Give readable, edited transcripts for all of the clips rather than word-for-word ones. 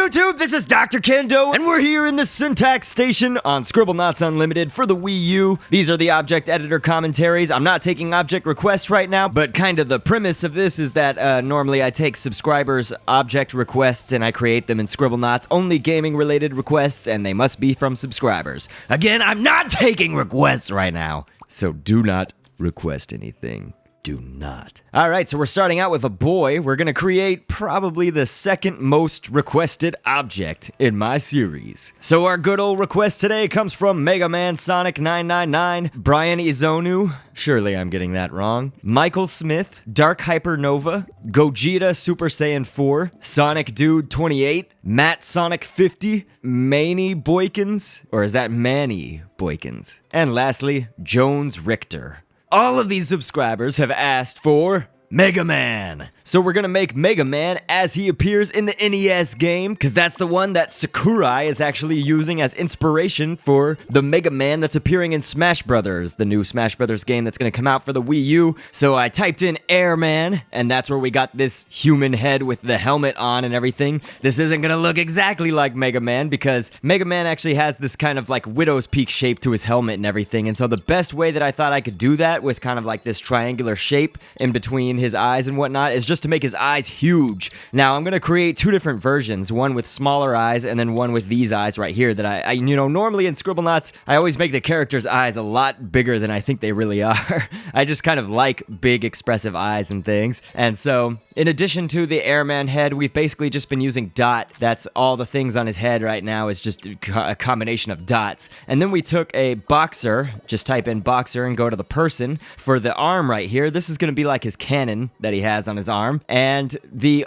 YouTube? This is Dr.Kendo, and we're here in the Syntax Station on Scribblenauts Unlimited for the Wii U. These are the Object Editor commentaries. I'm not taking object requests right now, but kind of the premise of this is that normally I take subscribers' object requests and I create them in Scribblenauts, only gaming-related requests, and they must be from subscribers. Again, I'm not taking requests right now, so do not request anything. Do not. Alright, so we're starting out with a boy. We're gonna create probably the second most requested object in my series. So our good old request today comes from Mega Man Sonic 999, Brian Izonu, surely I'm getting that wrong, Michael Smith, Dark Hypernova, Gogeta Super Saiyan 4, Sonic Dude 28, Matt Sonic 50, Manny Boykins, or is that Manny Boykins? And lastly, Jones Richter. All of these subscribers have asked for Mega Man. So we're gonna make Mega Man as he appears in the NES game, because that's the one that Sakurai is actually using as inspiration for the Mega Man that's appearing in Smash Brothers, the new Smash Brothers game that's gonna come out for the Wii U. So I typed in Airman, and that's where we got this human head with the helmet on and everything. This isn't gonna look exactly like Mega Man, because Mega Man actually has this kind of like Widow's Peak shape to his helmet and everything, and so the best way that I thought I could do that with kind of like this triangular shape in between his eyes and whatnot is just to make his eyes huge. Now I'm gonna create two different versions, one with smaller eyes and then one with these eyes right here that I normally in Scribblenauts I always make the character's eyes a lot bigger than I think they really are. I just kind of like big expressive eyes and things. And so in addition to the Airman head, we've basically just been using dot. That's all the things on his head right now is just a combination of dots. And then we took a boxer, just type in boxer and go to the person. For the arm right here, this is gonna be like his cannon that he has on his arm, and the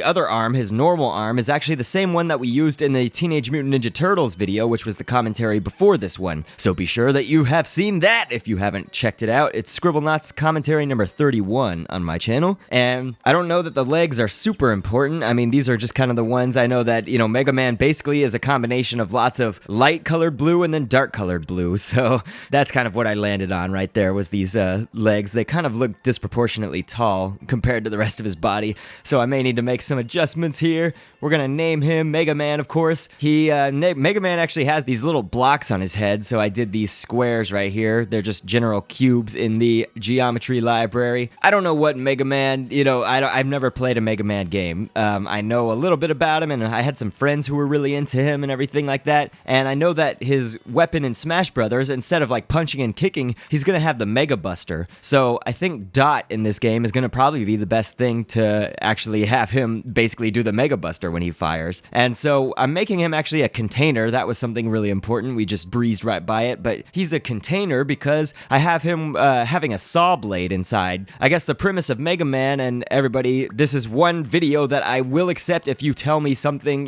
other arm, his normal arm, is actually the same one that we used in the Teenage Mutant Ninja Turtles video, which was the commentary before this one. So be sure that you have seen that if you haven't checked it out. It's Scribblenauts commentary number 31 on my channel, and I don't know that the legs are super important. I mean, these are just kind of the ones I know that, Mega Man basically is a combination of lots of light colored blue and then dark colored blue, so that's kind of what I landed on right there was these legs. They kind of look disproportionately tall compared to the rest of his body, so I may need to make some adjustments here. We're gonna name him Mega Man, of course. Mega Man actually has these little blocks on his head, so I did these squares right here. They're just general cubes in the geometry library. I don't know what Mega Man, I've never played a Mega Man game. I know a little bit about him, and I had some friends who were really into him and everything like that, and I know that his weapon in Smash Brothers, instead of like punching and kicking, he's gonna have the Mega Buster. So I think Dot in this game is gonna probably be the best thing to actually have him basically do the Mega Buster when he fires. And so I'm making him actually a container. That was something really important. We just breezed right by it, but he's a container because I have him having a saw blade inside. I guess the premise of Mega Man, and everybody, this is one video that I will accept if you tell me something,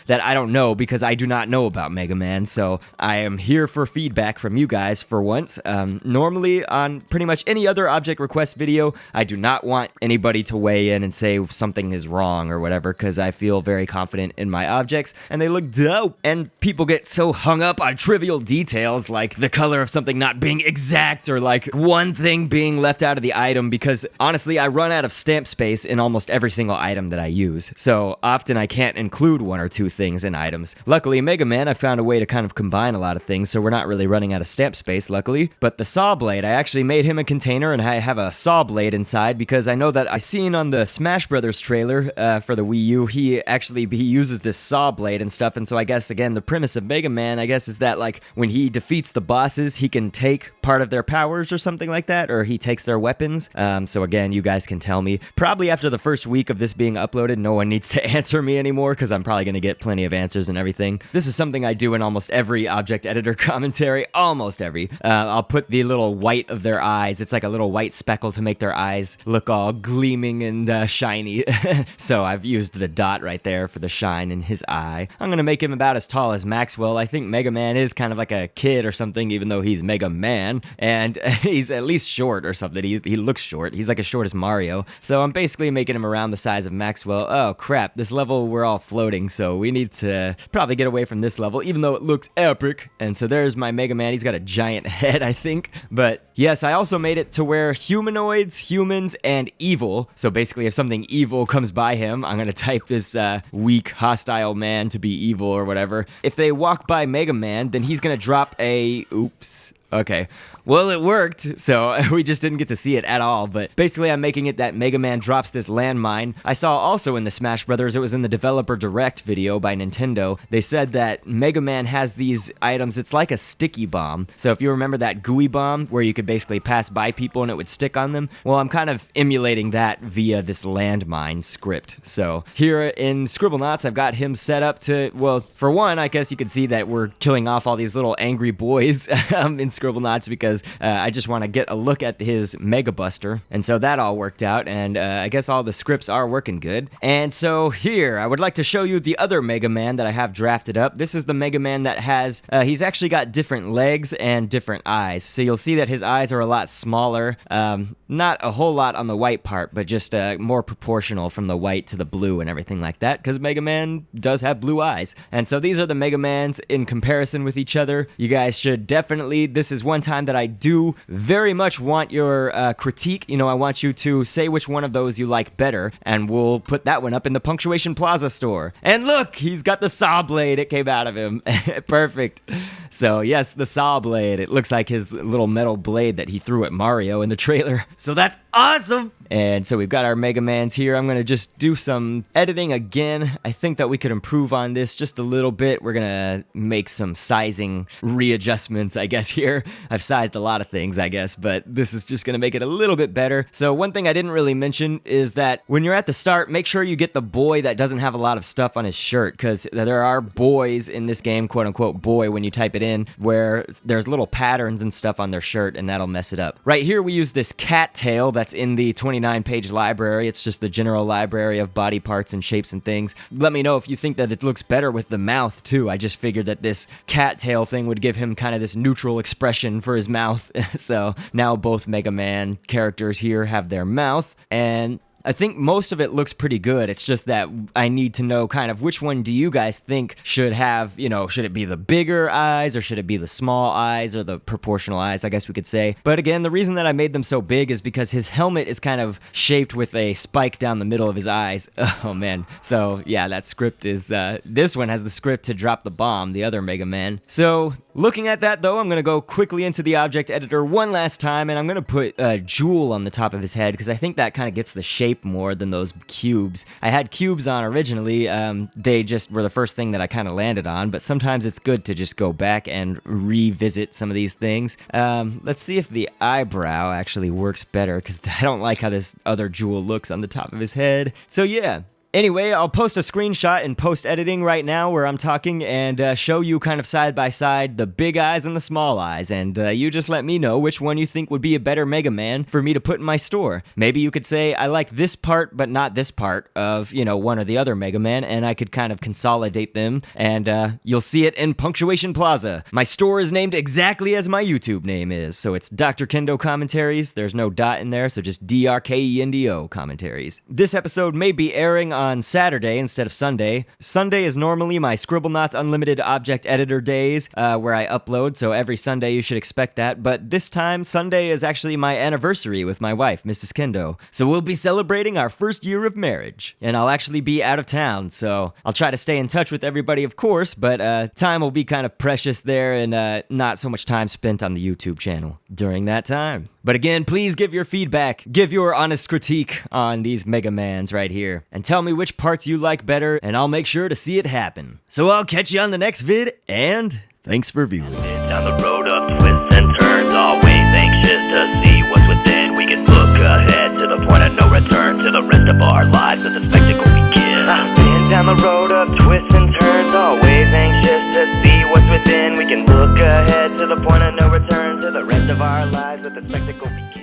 that I don't know, because I do not know about Mega Man, so I am here for feedback from you guys for once. Normally on pretty much any other object request video, I do not want anybody to weigh in and say something is wrong or whatever, because I feel very confident in my objects and they look dope. And people get so hung up on trivial details like the color of something not being exact or like one thing being left out of the item, because honestly I run out of stamp space in almost every single item that I use, so often I can't include one or two things in items. Luckily Mega Man, I found a way to kind of combine a lot of things, so we're not really running out of stamp space, luckily. But the saw blade, I actually made him a container and I have a saw blade inside because I know that I seen on the Smash Brothers trailer for the Wii U, he uses this saw blade and stuff, and so I guess again the premise of Mega Man, I guess, is that like when he defeats the bosses, he can take part of their powers or something like that, or he takes their weapons. So again, you guys can tell me. Probably after the first week of this being uploaded, no one needs to answer me anymore because I'm probably gonna get plenty of answers and everything. This is something I do in almost every object editor commentary, almost every. I'll put the little white of their eyes. It's like a little white speckle to make their eyes look all gleaming and shiny. So I've used the dot right there for the shine in his eye. I'm gonna make him about as tall as Maxwell. I think Mega Man is kind of like a kid or something, even though he's Mega Man, and he's at least short or something. He looks short. He's like as short as Mario. So I'm basically making him around the size of Maxwell. Oh crap, this level we're all floating, so we need to probably get away from this level, even though it looks epic. And so there's my Mega Man. He's got a giant head, I think, but Yes, I also made it to where humanoids, humans, and evil. So basically, if something evil comes by him, I'm gonna type this weak, hostile man to be evil or whatever. If they walk by Mega Man, then he's gonna drop a... Oops. Okay. Well, it worked, so we just didn't get to see it at all, but basically I'm making it that Mega Man drops this landmine. I saw also in the Smash Brothers, it was in the Developer Direct video by Nintendo, they said that Mega Man has these items, it's like a sticky bomb. So if you remember that gooey bomb, where you could basically pass by people and it would stick on them, well, I'm kind of emulating that via this landmine script. So here in Scribblenauts, I've got him set up to, well, for one, I guess you could see that we're killing off all these little angry boys in Scribblenauts because I just want to get a look at his Mega Buster, and so that all worked out, and I guess all the scripts are working good. And so here, I would like to show you the other Mega Man that I have drafted up. This is the Mega Man that has, he's actually got different legs and different eyes, so you'll see that his eyes are a lot smaller, not a whole lot on the white part, but just more proportional from the white to the blue and everything like that, because Mega Man does have blue eyes. And so these are the Mega Mans in comparison with each other. You guys should definitely, this is one time that I do very much want your critique. You know, I want you to say which one of those you like better, and we'll put that one up in the Punctuation Plaza store. And look, he's got the saw blade. It came out of him. Perfect. So yes, the saw blade. It looks like his little metal blade that he threw at Mario in the trailer. So that's awesome. And so we've got our Mega Mans here. I'm gonna just do some editing again. I think that we could improve on this just a little bit. We're gonna make some sizing readjustments, I guess, here. I've sized a lot of things, I guess, but this is just gonna make it a little bit better. So one thing I didn't really mention is that when you're at the start, make sure you get the boy that doesn't have a lot of stuff on his shirt, because there are boys in this game, quote unquote boy, when you type it in, where there's little patterns and stuff on their shirt, and that'll mess it up. Right here, we use this cat tail that's in the 29-page library. It's just the general library of body parts and shapes and things. Let me know if you think that it looks better with the mouth, too. I just figured that this cat tail thing would give him kind of this neutral expression for his mouth. So now both Mega Man characters here have their mouth, and I think most of it looks pretty good. It's just that I need to know kind of which one do you guys think should have, you know, should it be the bigger eyes or should it be the small eyes or the proportional eyes, I guess we could say. But again, the reason that I made them so big is because his helmet is kind of shaped with a spike down the middle of his eyes. Oh man. So yeah, that script is, this one has the script to drop the bomb, the other Mega Man. So looking at that though, I'm going to go quickly into the object editor one last time, and I'm going to put a jewel on the top of his head because I think that kind of gets the shape more than those cubes. I had cubes on originally, they just were the first thing that I kind of landed on, but sometimes it's good to just go back and revisit some of these things. Let's see if the eyebrow actually works better, because I don't like how this other jewel looks on the top of his head. So yeah. Anyway, I'll post a screenshot in post-editing right now where I'm talking and show you kind of side by side the big eyes and the small eyes, and you just let me know which one you think would be a better Mega Man for me to put in my store. Maybe you could say, I like this part but not this part of, you know, one or the other Mega Man, and I could kind of consolidate them, and you'll see it in Punctuation Plaza. My store is named exactly as my YouTube name is, so it's Dr.Kendo Commentaries. There's no dot in there, so just DRKENDO Commentaries. This episode may be airing on Saturday instead of Sunday. Sunday is normally my Scribblenauts Unlimited Object Editor days, where I upload, so every Sunday you should expect that, but this time, Sunday is actually my anniversary with my wife, Mrs. Kendo, so we'll be celebrating our first year of marriage, and I'll actually be out of town, so I'll try to stay in touch with everybody, of course, but time will be kind of precious there, and not so much time spent on the YouTube channel during that time. But again, please give your feedback, give your honest critique on these Mega Mans right here, and tell me which parts you like better, and I'll make sure to see it happen. So I'll catch you on the next vid, and thanks for viewing. Down the road of twists and turns, always anxious to see what's within. We can look ahead to the point of no return, to the rest of our lives as the spectacle begins. Been down the road of twists and turns, always anxious to see what's within. We can look ahead to the point of no return, to the rest of our lives as the spectacle begins.